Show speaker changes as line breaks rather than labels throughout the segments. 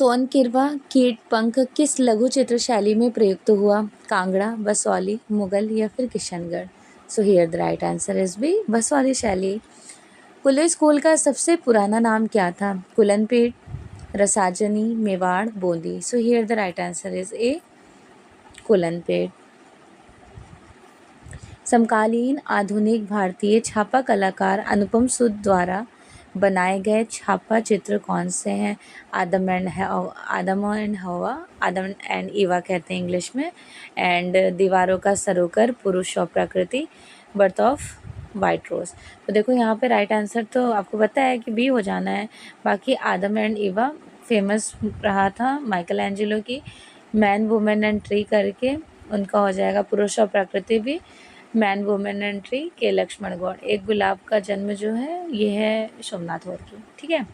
सोनकिरवा कीट पंख किस लघु चित्र शैली में प्रयुक्त हुआ? कांगड़ा, बसौली, मुगल या फिर Kishangarh? So here the right answer is B Basohli शैली। कुल्लू स्कूल का सबसे पुराना नाम क्या था? Kulanpet, Rasajani, Mewar, Bundi? So here the right answer is A Kulanpet. समकालीन आधुनिक भारतीय छापा कलाकार अनुपम सूद द्वारा बनाए गए छापा चित्र कौन से हैं? आदम एंड हवा, आदम एंड ईवा कहते हैं इंग्लिश में, एंड दीवारों का सरोकर, पुरुष और प्रकृति, बर्थ ऑफ वाइट रोज। तो देखो यहाँ पे राइट आंसर तो आपको पता है कि बी हो जाना है। बाकी आदम एंड ईवा फेमस रहा था माइकल एंजेलो की मैन वुमेन एंड ट्री करके, उनका हो जाएगा पुरुष और प्रकृति भी मैन वुमेन एंड ट्री के लक्ष्मण गौड़। एक गुलाब का जन्म जो है ये है सोमनाथ और की। ठीक है।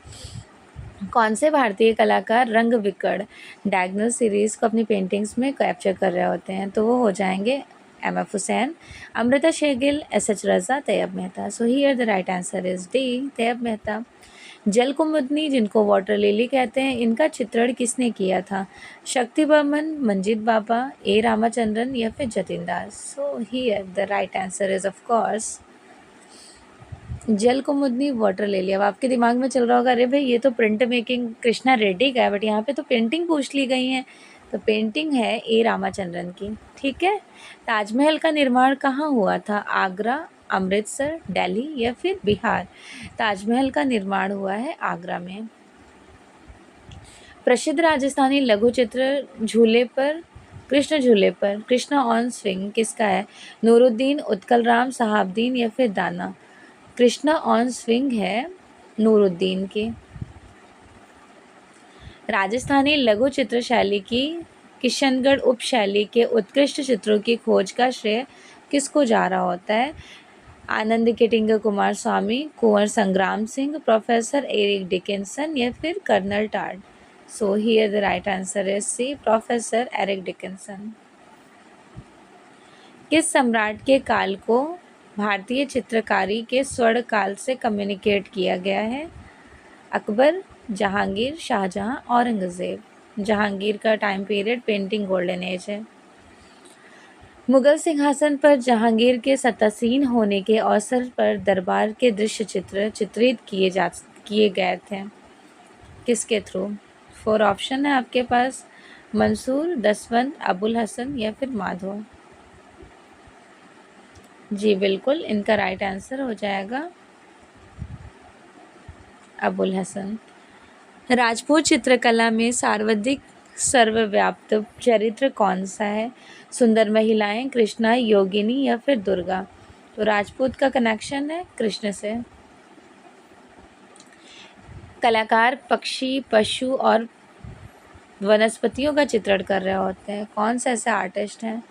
कौन से भारतीय कलाकार रंग विकर्ण डायगोनल सीरीज को अपनी पेंटिंग्स में कैप्चर कर रहे होते हैं? तो वो हो जाएंगे M F. Husain, Amrita Shergil, S H. Raza, Tyeb Mehta. So here the right answer is D Tyeb Mehta. जलकुमुदनी जिनको वाटर लिली कहते हैं, इनका चित्रण किसने किया था? शक्ति बर्मन, मंजीत बाबा, ए रामाचंद्रन या फिर Jatin Das? So here the right answer is of course जलकुमुदनी वाटर लिली। अब आपके दिमाग में चल रहा होगा अरे भाई ये तो प्रिंट मेकिंग कृष्णा रेड्डी का है, बट यहाँ पे तो पेंटिंग पूछ ली गई है। तो पेंटिंग है ए रामाचंद्रन की। ठीक है। ताजमहल का निर्माण कहाँ हुआ था? आगरा, अमृतसर, दिल्ली या फिर बिहार? ताजमहल का निर्माण हुआ है आगरा में। प्रसिद्ध राजस्थानी लघु चित्र झूले पर कृष्णा ऑन स्विंग किसका है? नूरुद्दीन, उत्कल राम, सहाबुद्दीन या फिर दाना? कृष्णा ऑन स्विंग है नूरुद्दीन की। राजस्थानी लघु चित्र शैली की किशनगढ़ उपशैली के उत्कृष्ट चित्रों की खोज का श्रेय किसको जा रहा होता है? आनंद किटिंग कुमार स्वामी, कुंवर संग्राम सिंह, प्रोफेसर एरिक डिकिंसन या फिर कर्नल टार्ड? So here the right answer is C professor Eric Dickinson. किस सम्राट के काल को भारतीय चित्रकारी के स्वर्ण काल से कम्युनिकेट किया गया है? अकबर, जहांगीर, शाहजहां, औरंगजेब? जहांगीर का time period painting golden age है। मुगल सिंहासन पर जहांगीर के सत्तासीन होने के अवसर पर दरबार के दृश्य चित्र चित्रित किए गए थे किसके थ्रू? 4 ऑप्शन है आपके पास, मंसूर, दसवंत, अबुल हसन या फिर माधव? जी बिल्कुल, इनका राइट आंसर हो जाएगा अबुल हसन। राजपूत चित्रकला में सर्वाधिक सर्वव्याप्त चरित्र कौन सा है? सुंदर महिलाएं, कृष्णा, योगिनी या फिर दुर्गा? तो राजपूत का कनेक्शन है कृष्ण से। कलाकार पक्षी, पशु और वनस्पतियों का चित्रण कर रहे होते हैं। कौन से ऐसे आर्टिस्ट हैं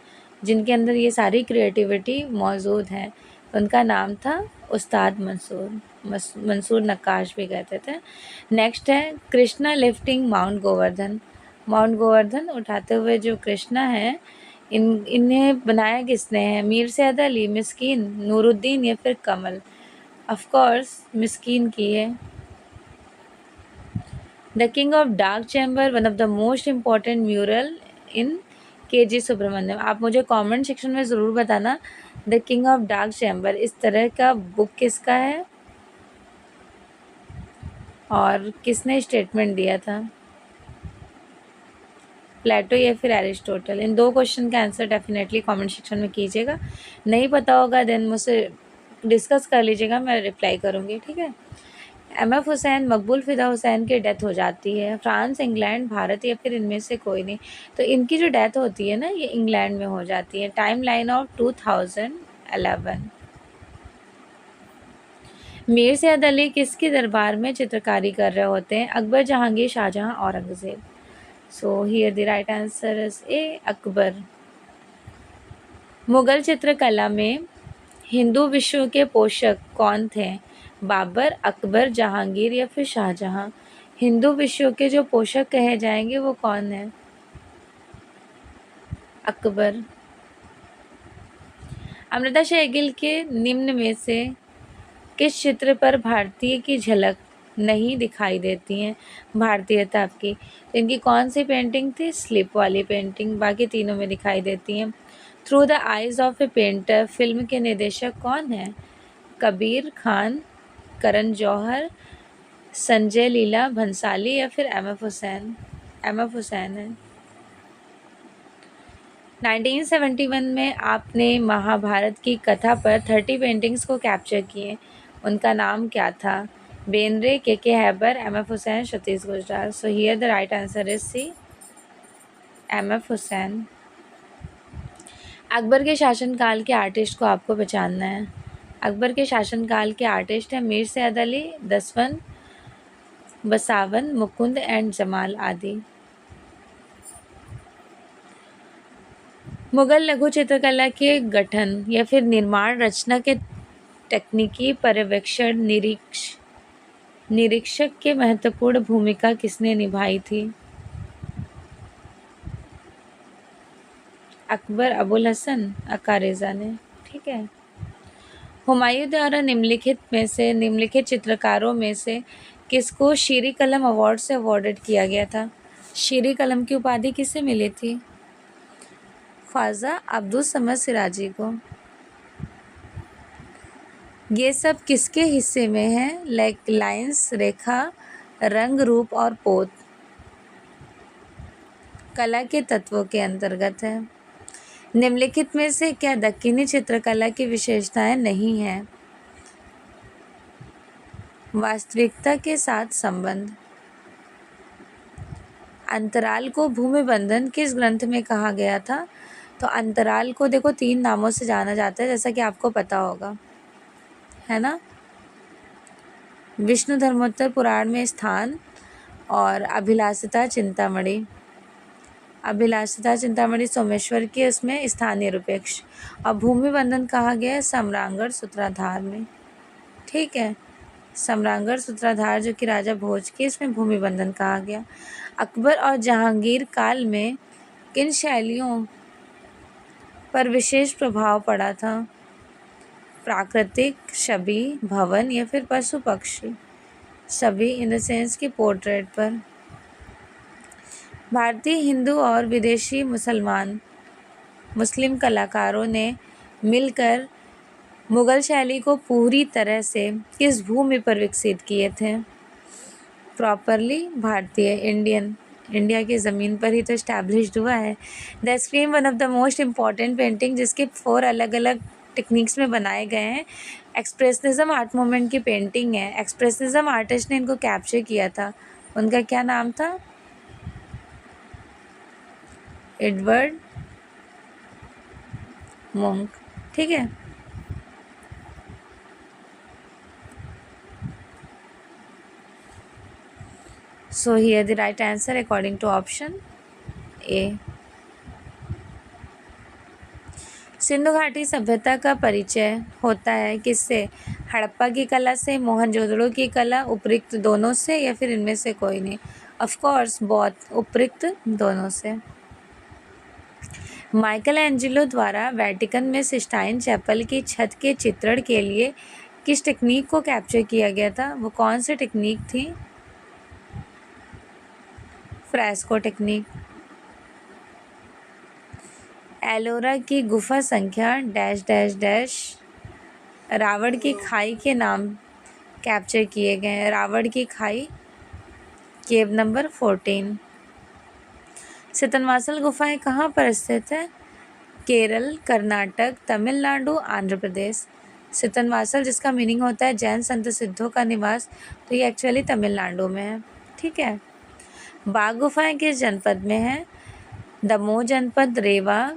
जिनके अंदर ये सारी क्रिएटिविटी मौजूद है? उनका नाम था उस्ताद मंसूर नक्काश भी कहते थे। नेक्स्ट है कृष्णा लिफ्टिंग माउंट गोवर्धन उठाते हुए जो कृष्णा है, इन्हें बनाया किसने है? मीर सैयद अली, मिस्कीन, नूरुद्दीन या फिर कमल? ऑफ कोर्स मिस्कीन की है। The king of dark chamber, one of the most important mural in KG. Subramanyan. आप मुझे कमेंट सेक्शन में ज़रूर बताना the king of dark chamber इस तरह का बुक किसका है और किसने स्टेटमेंट दिया था? प्लेटो या फिर एरिस्टोटल? इन 2 क्वेश्चन का आंसर डेफिनेटली कमेंट सेक्शन में कीजिएगा। नहीं पता होगा देन मुझसे डिस्कस कर लीजिएगा, मैं रिप्लाई करूँगी। ठीक है। एम.एफ. हुसैन, मकबूल फ़िदा हुसैन की डेथ हो जाती है फ्रांस, इंग्लैंड, भारत या फिर इनमें से कोई नहीं? तो इनकी जो डेथ होती है ना ये इंग्लैंड में हो जाती है। Time line of 2011। Mir Sayyid Ali किसके दरबार में चित्रकारी कर रहे होते हैं? Akbar, Jahangir, Shahjahan, Aurangzeb? So here the right answer is A Akbar. Mughal चित्रकला में हिंदू विश्व के पोषक कौन थे? बाबर, अकबर, जहांगीर या फिर शाहजहां? हिंदू विश्व के जो पोषक कहे जाएंगे वो कौन है? अकबर। अमृता शेरगिल के निम्न में से किस चित्र पर भारतीय की झलक नहीं दिखाई देती हैं भारतीयता की। तो इनकी कौन सी पेंटिंग थी? स्लिप वाली पेंटिंग। बाकी तीनों में दिखाई देती हैं। Through the eyes of A painter film के निर्देशक कौन हैं? कबीर खान, करण जौहर, संजय लीला भंसाली या फिर M F Hussain? M F Hussain है। 1971 में आपने महाभारत की कथा पर 30 पेंटिंग्स को कैप्चर किए। उनका नाम क्या था? Bendre, K Hebbar, M F Hussain, Satish Gujral. So here the right answer is C, M F Hussain. Akbar के शासनकाल के आर्टिस्ट को आपको पहचानना है। अकबर के शासनकाल के आर्टिस्ट हैं मीर सैयद अली, दसवन, बसावन, मुकुंद एंड जमाल आदि। मुगल लघु चित्रकला के गठन या फिर निर्माण रचना के तकनीकी पर्यवेक्षण निरीक्षक के महत्वपूर्ण भूमिका किसने निभाई थी? अकबर, अबुल हसन, अकारेजा ने। ठीक है। हुमायूं द्वारा निम्नलिखित चित्रकारों में से किसको शीरी कलम अवार्ड से अवॉर्डेड किया गया था? शीरी कलम की उपाधि किसे मिली थी? ख्वाजा अब्दुल समद सिराजी को। ये सब किसके हिस्से में है? लाइंस, रेखा, रंग, रूप और पोत कला के तत्वों के अंतर्गत है। निम्नलिखित में से क्या दक्कनी चित्रकला की विशेषताएं नहीं हैं? वास्तविकता के साथ संबंध। अंतराल को भूमि बंधन किस ग्रंथ में कहा गया था? तो अंतराल को देखो 3 नामों से जाना जाता है, जैसा कि आपको पता होगा, है ना। विष्णु धर्मोत्तर पुराण में स्थान और अभिलाषिता चिंतामणि। अभिलाषिता चिंतामणि सोमेश्वर के उसमें स्थान निरपेक्ष, और भूमि बंधन कहा गया है सम्रांगढ़ सूत्राधार में। ठीक है, सम्रांगढ़ सूत्राधार जो कि राजा भोज के, इसमें भूमि बंधन कहा गया। अकबर और जहांगीर काल में किन शैलियों पर विशेष प्रभाव पड़ा था? प्राकृतिक, छवि, भवन या फिर पशु पक्षी? छवि इन द सेंस की पोर्ट्रेट पर। भारतीय, हिंदू और विदेशी मुस्लिम कलाकारों ने मिलकर मुगल शैली को पूरी तरह से किस भूमि पर विकसित किए थे? प्रॉपरली भारतीय, इंडिया की ज़मीन पर ही तो इस्टेब्लिश्ड हुआ है। The scream one of the most important painting जिसके 4 अलग अलग टेक्निक्स में बनाए गए हैं। एक्सप्रेशनिज्म आर्ट मूवमेंट की पेंटिंग है। एक्सप्रेशनिज्म आर्टिस्ट ने इनको कैप्चर किया था, उनका क्या नाम था? Edvard Munch. ठीक है। So here the right answer according to option A. Sindhu घाटी सभ्यता का परिचय होता है किससे? हड़प्पा की कला से, मोहनजोदड़ो की कला, उपरोक्त दोनों से या फिर इनमें से कोई नहीं? ऑफ कोर्स बोथ, उपरोक्त दोनों से। माइकल एंजेलो द्वारा वेटिकन में सिस्टाइन चैपल की छत के चित्रण के लिए किस टेक्निक को कैप्चर किया गया था? वो कौन सी टेक्निक थी? Fresco technique. एलोरा की गुफा संख्या डैश डैश डैश रावण की खाई के नाम कैप्चर किए गए हैं। रावण की खाई, केव नंबर 14। सितनवासल गुफाएं कहाँ पर स्थित है? केरल, कर्नाटक, तमिलनाडु, आंध्र प्रदेश। सितनवासल जिसका मीनिंग होता है जैन संत सिद्धों का निवास, तो ये एक्चुअली तमिलनाडु में है। ठीक है। बाघ गुफाएं किस जनपद में है? दमोह जनपद, रेवा,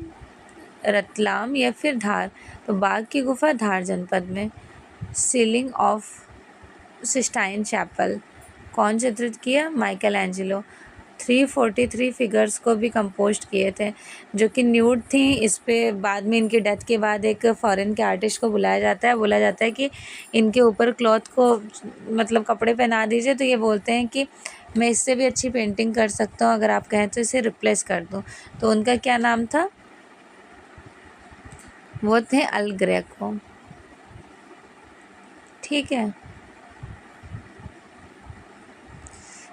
रतलाम या फिर धार? तो बाघ की गुफा धार जनपद में। सीलिंग ऑफ सिस्टाइन चैपल कौन चित्रित किया? Michael Angelo. 343 फिगर्स को भी कंपोस्ट किए थे जो कि न्यूड थी। इस पे बाद में इनकी डेथ के बाद एक फॉरेन के आर्टिस्ट को बुलाया जाता है, बोला जाता है कि इनके ऊपर क्लॉथ को मतलब कपड़े पहना दीजिए, तो ये बोलते हैं कि मैं इससे भी अच्छी पेंटिंग कर सकता हूँ, अगर आप कहें तो इसे रिप्लेस कर दूँ। तो उनका क्या नाम था? वो थे अल ग्रेको। ठीक है।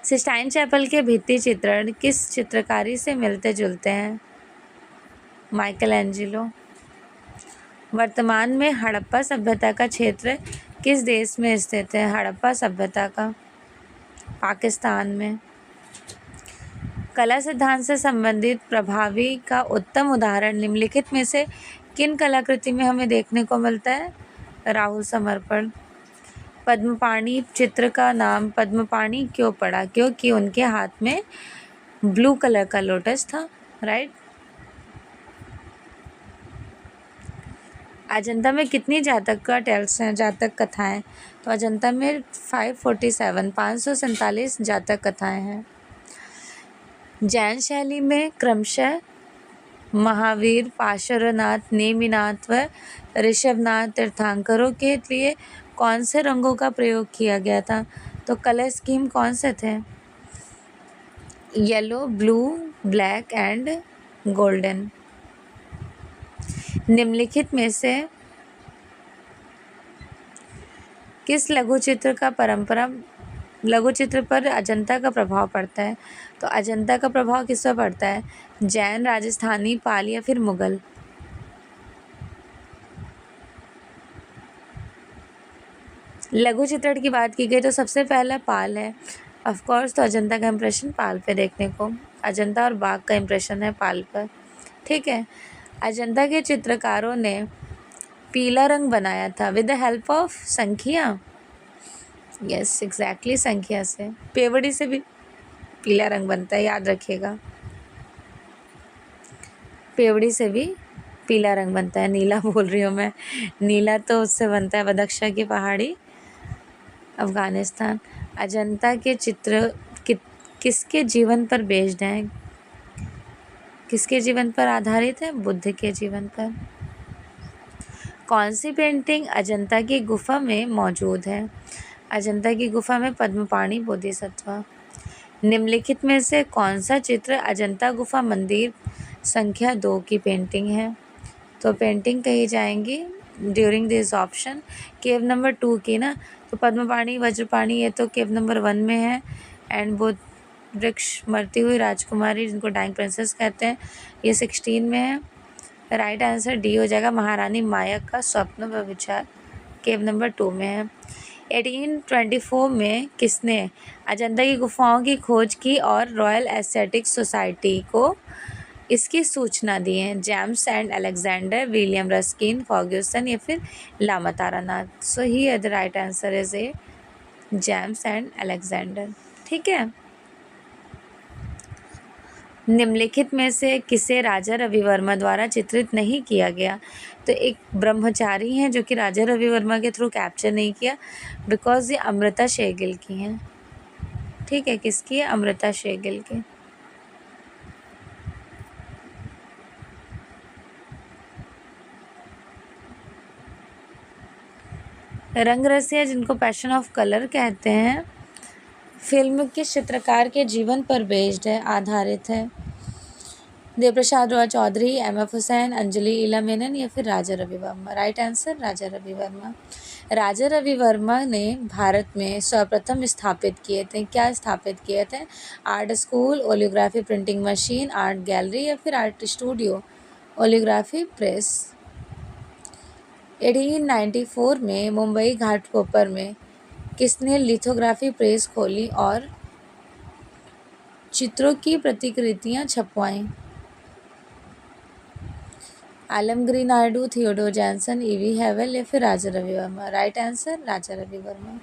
सिस्टाइन चैपल के भित्ति चित्रण किस चित्रकारी से मिलते जुलते हैं? Michael Angelo. वर्तमान में हड़प्पा सभ्यता का क्षेत्र किस देश में स्थित है? हड़प्पा सभ्यता का पाकिस्तान में। कला सिद्धांत से संबंधित प्रभावी का उत्तम उदाहरण निम्नलिखित में से किन कलाकृति में हमें देखने को मिलता है? राहुल समर्पण। पद्मपाणि चित्र का नाम पद्मपाणि क्यों पड़ा? क्योंकि उनके हाथ में ब्लू कलर का लोटस था, राइट। अजंता में कितनी जातक का टेल्स हैं, जातक कथाएं? तो अजंता में 547 जातक कथाएं हैं। जैन शैली में क्रमशः महावीर, पार्श्वनाथ, नेमिनाथ व ऋषभनाथ तीर्थंकरों के लिए कौन से रंगों का प्रयोग किया गया था? तो कलर स्कीम कौन से थे? Yellow, blue, black and golden. निम्नलिखित में से किस लघुचित्र पर अजंता का प्रभाव पड़ता है? तो अजंता का प्रभाव किस पर पड़ता है? जैन, राजस्थानी, पाल या फिर मुगल। लघु चित्रण की बात की गई तो सबसे पहला पाल है ऑफ कोर्स। तो अजंता का इम्प्रेशन पाल पे देखने को, अजंता और बाघ का इम्प्रेशन है पाल पर, ठीक है। अजंता के चित्रकारों ने पीला रंग बनाया था विद द हेल्प ऑफ संख्या। यस एग्जैक्टली, संख्या से। पेवड़ी से भी पीला रंग बनता है, याद रखिएगा। पेवड़ी से भी पीला रंग बनता है, नीला बोल रही हूँ मैं। नीला तो उससे बनता है बदख्शा की पहाड़ी, अफ़गानिस्तान। अजंता के चित्र किसके जीवन पर बेस्ड हैं? किसके जीवन पर आधारित है? बुद्ध के जीवन पर। कौन सी पेंटिंग अजंता की गुफा में मौजूद है? अजंता की गुफा में पद्मपाणि बोधिसत्व। निम्नलिखित में से कौन सा चित्र अजंता गुफा मंदिर संख्या 2 की पेंटिंग है? तो पेंटिंग कही जाएंगी during this option cave number 2 की ना। तो पद्मपाणि, वज्रपाणि ये तो केव नंबर 1 में है। एंड बोध वृक्ष, मरती हुई राजकुमारी जिनको डाइंग प्रिंसेस कहते हैं, ये 16 में है। राइट आंसर डी हो जाएगा, महारानी माया का स्वप्न व विचार, केव नंबर 2 में है। 1824 में किसने अजंता की गुफाओं की खोज की और रॉयल एस्थेटिक सोसाइटी को इसकी सूचना दी है? James and Alexander, William Ruskin, Fergusson या फिर Lama Taranath. So here the right answer is A James and Alexander, ठीक है। निम्नलिखित में से किसे राजा रवि वर्मा द्वारा चित्रित नहीं किया गया? तो एक ब्रह्मचारी हैं जो कि राजा रवि वर्मा के थ्रू कैप्चर नहीं किया, बिकॉज ये अमृता शेरगिल की हैं, ठीक है। किसकी है? अमृता शेरगिल की। रंग रसिया जिनको पैशन ऑफ कलर कहते हैं, फिल्म किस चित्रकार के जीवन पर बेस्ड है, आधारित है? देवप्रसाद रॉय चौधरी, एम.एफ. हुसैन, अंजलि ईला मेनन या फिर राजा रवि वर्मा। Right answer Raja Ravi Verma. राजा रवि वर्मा ने भारत में सर्वप्रथम स्थापित किए थे, क्या स्थापित किए थे? Art school, oleography printing machine, art gallery या फिर आर्ट स्टूडियो, ओलियोग्राफी प्रेस। 1894 में मुंबई घाटकोपर में किसने लिथोग्राफी प्रेस खोली और चित्रों की प्रतिकृतियां छपवाईं? Alamgiri Naidu, Theodore Jensen, E V Havell या फिर राजा रवि वर्मा। Right answer Raja Ravi Varma.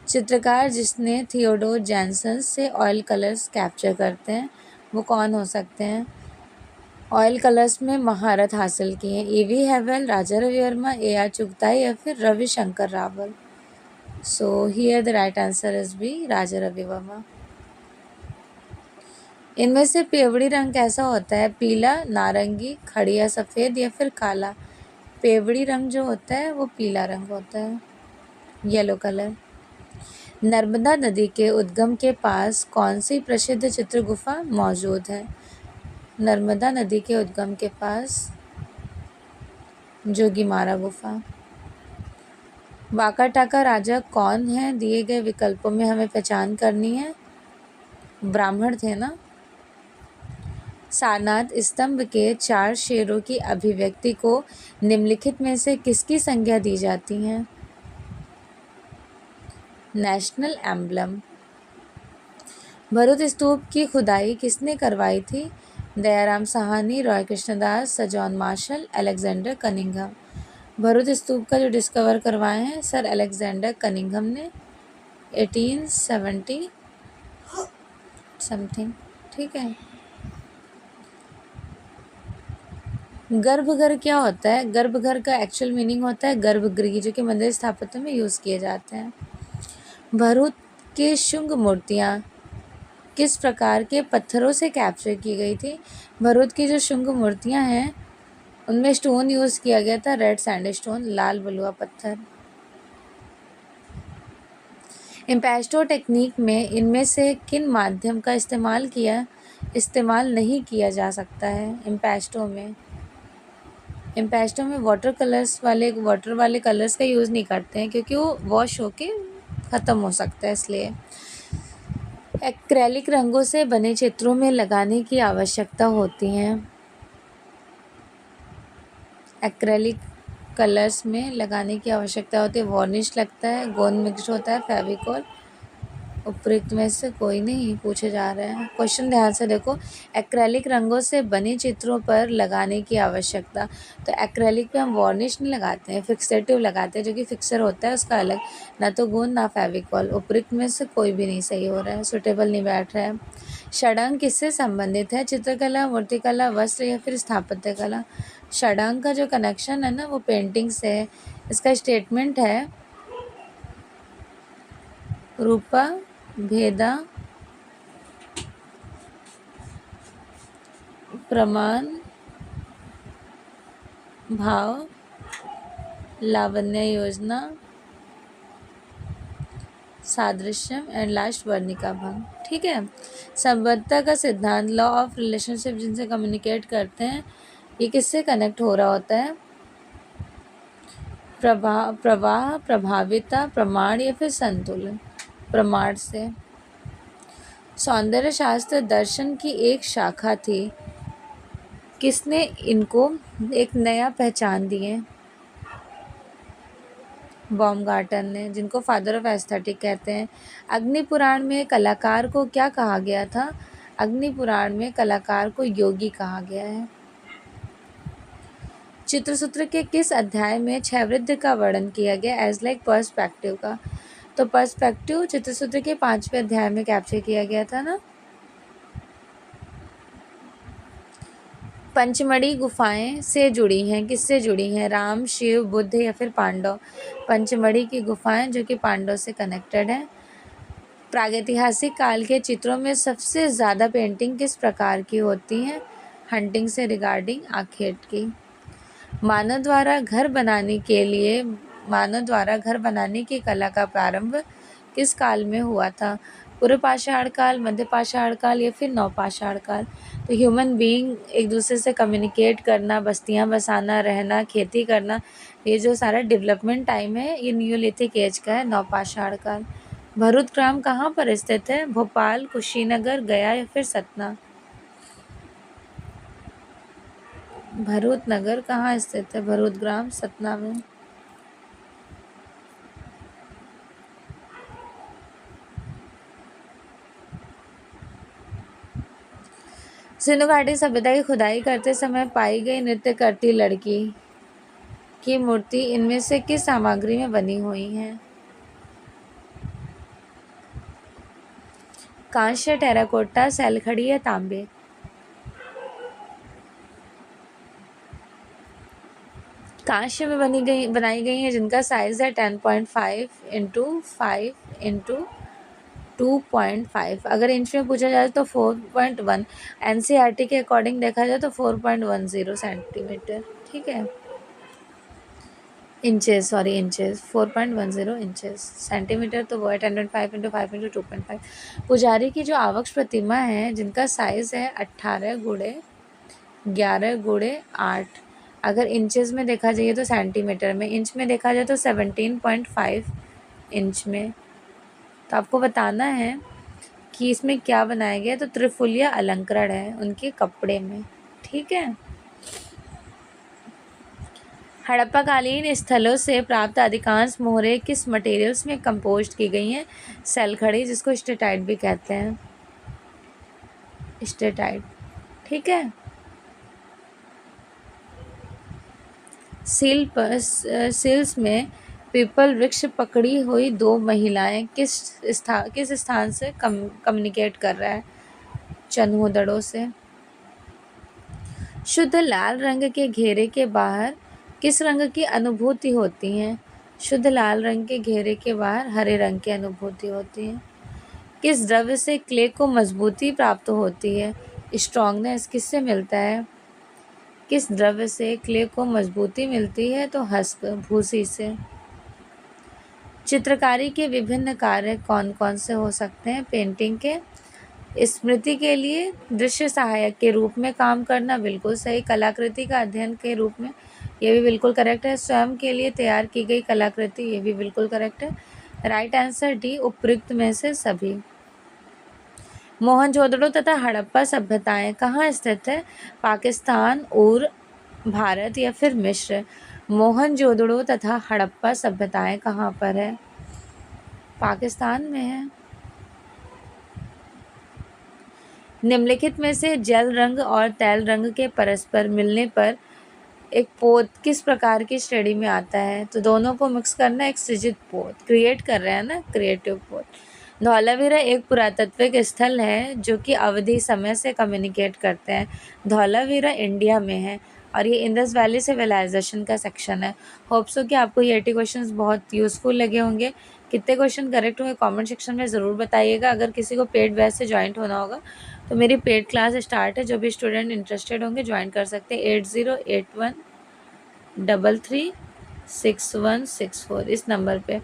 चित्रकार जिसने थियोडोर जॉनसन से ऑयल कलर्स कैप्चर करते हैं वो कौन हो सकते हैं? ऑयल कलर्स में महारत हासिल की है, E V Havell, Raja Ravi Varma, A R. Chughtai या फिर Ravishankar Raval. So here the right answer is B Raja Ravi Varma. इनमें से पेवड़ी रंग कैसा होता है? पीला, नारंगी, खड़िया सफ़ेद या फिर काला। पेवड़ी रंग जो होता है वो पीला रंग होता है, येलो कलर। नर्मदा नदी के उद्गम के पास कौन सी प्रसिद्ध चित्र गुफा मौजूद है? नर्मदा नदी के उद्गम के पास जोगीमारा गुफा। वाकाटाका राजा कौन है? दिए गए विकल्पों में हमें पहचान करनी है। ब्राह्मण थे ना। सारनाथ स्तंभ के 4 शेरों की अभिव्यक्ति को निम्नलिखित में से किसकी संज्ञा दी जाती है? National emblem. भरूच स्तूप की खुदाई किसने करवाई थी? Dayaram Sahni, Rai Krishnadas, sir John Marshall, Alexander Cunningham. Bharuch स्तूप का जो डिस्कवर करवाए हैं सर अलेक्जेंडर कनिंघम ने 1870 समथिंग। ठीक है। गर्भगृह क्या होता है? गर्भगृह का एक्चुअल मीनिंग होता है गर्भगृह, जो कि मंदिर स्थापत्य में यूज़ किए जाते हैं। भरूच की शुंग मूर्तियाँ किस प्रकार के पत्थरों से कैप्चर की गई थी? भरूच की जो शुंग मूर्तियाँ हैं उनमें स्टोन यूज़ किया गया था रेड सैंडस्टोन, लाल बलुआ पत्थर। इम्पेस्टो टेक्निक में इनमें से किन माध्यम का इस्तेमाल नहीं किया जा सकता है? इम्पेस्टो में वाटर वाले कलर्स का यूज़ नहीं करते हैं, क्योंकि वो वॉश होके ख़त्म हो सकता है, इसलिए। एक्रेलिक रंगों से बने चित्रों में लगाने की आवश्यकता होती है। एक्रेलिक कलर्स में लगाने की आवश्यकता होती है। वार्निश लगता है, गोंद मिक्स होता है, फेविकोल। उपयुक्त में से कोई नहीं पूछे जा रहे हैं। क्वेश्चन ध्यान से देखो। एक्रेलिक रंगों से बने चित्रों पर लगाने की आवश्यकता, तो एक्रेलिक पे हम वार्निश नहीं लगाते हैं, फिक्सेटिव लगाते हैं, जो कि फिक्सर होता है उसका अलग, ना तो गोंद ना फेविकॉल। उपयुक्त में से कोई भी नहीं सही हो रहा है, सुटेबल नहीं बैठ रहा है। षडांग किससे संबंधित है? चित्रकला, मूर्तिकला, वस्त्र या फिर स्थापत्य कला? षडांग का जो कनेक्शन है ना वो पेंटिंग से है। इसका स्टेटमेंट है रूपा, भेदा, प्रमाण, भाव, लावण्य योजना, सादृश्यम एंड लास्ट वर्णिका भंग। ठीक है। संबद्धता का सिद्धांत, लॉ ऑफ रिलेशनशिप जिनसे कम्युनिकेट करते हैं, ये किससे कनेक्ट हो रहा होता है? प्रवाह, प्रभाविता, प्रमाण या फिर संतुलन? प्रमाण से। सौंदर्य शास्त्र दर्शन की एक शाखा थी, किसने इनको एक नया पहचान दिए? बॉमगार्टन ने, जिनको फादर ऑफ एस्थेटिक कहते हैं। अग्नि पुराण में कलाकार को क्या कहा गया था? अग्नि पुराण में कलाकार को योगी कहा गया है। चित्रसूत्र के किस अध्याय में क्षयवृद्धि का वर्णन किया गया? एज लाइक पर्सपेक्टिव का। तो पर्सपेक्टिव चित्रसूत्र के 5वें अध्याय में कैप्चर किया गया था ना। पंचमढ़ी गुफाएं से जुड़ी हैं, किससे जुड़ी हैं? राम, शिव, बुद्ध या फिर पांडव? पंचमढ़ी की गुफाएं जो कि पांडव से कनेक्टेड है। प्रागैतिहासिक काल के चित्रों में सबसे ज़्यादा पेंटिंग किस प्रकार की होती हैं? हंटिंग से रिगार्डिंग आखेट की। मानव द्वारा घर बनाने की कला का प्रारंभ किस काल में हुआ था? पूर्व पाषाण काल, मध्य पाषाण काल या फिर नवपाषाण काल? तो ह्यूमन बीइंग एक दूसरे से कम्युनिकेट करना, बस्तियां बसाना, रहना, खेती करना, ये जो सारा डेवलपमेंट टाइम है ये न्यूलिथिक एज का है, नवपाषाण काल। भरूच ग्राम कहाँ पर स्थित है? भोपाल, कुशीनगर, गया या फिर सतना? भरूच नगर कहाँ स्थित है? भरूच ग्राम सतना में। सिंधु घाटी सभ्यता की खुदाई करते समय पाई गई नृत्य करती लड़की की मूर्ति इनमें से किस सामग्री में बनी हुई है? कांस्य, टेराकोटा, सैलखड़ी या तांबे? कांस्य में बनाई गई है, जिनका साइज है 10.5 इंटू 5 इंटू 2.5। अगर इंच में पूछा जाए तो 4.1। एनसीईआरटी के अकॉर्डिंग देखा जाए तो 4.10 सेंटीमीटर। ठीक है। Inches 4.10 inches. सेंटीमीटर तो वो है 10.5 इंटू 5 इंटू 2.5। पुजारी की जो आवक्ष प्रतिमा है जिनका साइज है 18 गुणे 11 गुणे 8, अगर इंचेस में देखा जाए तो सेंटीमीटर में, इंच में देखा जाए तो 17.5 इंच में। तो आपको बताना है कि इसमें क्या बनाया गया, तो त्रिफुलिया अलंकरण है उनके कपड़े में। ठीक है। हड़प्पाकालीन स्थलों से प्राप्त अधिकांश मोहरें किस मटेरियल्स में कंपोस्ट की गई हैं? सल्फड़ी, जिसको स्टेटाइट भी कहते हैं, स्टेटाइट। ठीक है। सील्स में पीपल वृक्ष पकड़ी हुई दो महिलाएं किस स्थान से कम्युनिकेट कर रहा है? चन्हूदड़ों से। शुद्ध लाल रंग के घेरे के बाहर किस रंग की अनुभूति होती है? शुद्ध लाल रंग के घेरे के बाहर हरे रंग की अनुभूति होती है। किस द्रव्य से क्ले को मजबूती प्राप्त होती है? स्ट्रॉन्गनेस किससे मिलता है? किस द्रव्य से क्ले को मजबूती मिलती है? तो हस्क, भूसी से। चित्रकारी के विभिन्न कार्य कौन कौन से हो सकते हैं? पेंटिंग के। स्मृति के लिए दृश्य सहायक के रूप में काम करना, बिल्कुल सही। कलाकृति का अध्ययन के रूप में, ये भी बिल्कुल करेक्ट है। स्वयं के लिए तैयार की गई कलाकृति, ये भी बिल्कुल करेक्ट है। राइट आंसर डी, उपयुक्त में से सभी। मोहनजोदड़ो तथा हड़प्पा सभ्यताएं कहाँ स्थित है? पाकिस्तान और भारत या फिर मिस्र? मोहनजोदड़ो तथा हड़प्पा सभ्यताएं कहाँ पर है? पाकिस्तान में है। निम्नलिखित में से जल रंग और तैल रंग के परस्पर मिलने पर एक पोत किस प्रकार की श्रेणी में आता है? तो दोनों को मिक्स करना एक सृजित पोत, क्रिएट कर रहे हैं ना, क्रिएटिव पोत। धौलावीरा एक पुरातात्विक स्थल है जो कि अवधि समय से कम्युनिकेट करते हैं। धौलावीरा इंडिया में है और ये इंडस वैली सिविलाइजेशन का सेक्शन है। होप सो कि आपको ये 80 क्वेश्चंस बहुत यूज़फुल लगे होंगे। कितने क्वेश्चन करेक्ट होंगे कमेंट सेक्शन में ज़रूर बताइएगा। अगर किसी को पेड बैच से ज्वाइन होना होगा तो मेरी पेड क्लास स्टार्ट है, जो भी स्टूडेंट इंटरेस्टेड होंगे ज्वाइन कर सकते हैं। 8081336164 इस नंबर पे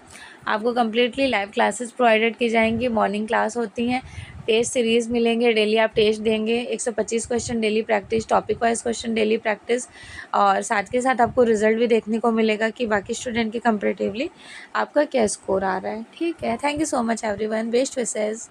आपको कम्प्लीटली लाइव क्लासेस प्रोवाइडेड की जाएंगी। मॉर्निंग क्लास होती हैं, टेस्ट सीरीज़ मिलेंगे, डेली आप टेस्ट देंगे, 125 question daily practice, topic wise question daily practice, और साथ के साथ आपको रिजल्ट भी देखने को मिलेगा कि बाकी स्टूडेंट के कंपेरेटिवली आपका क्या स्कोर आ रहा है। ठीक है। Thank you so much everyone, best wishes.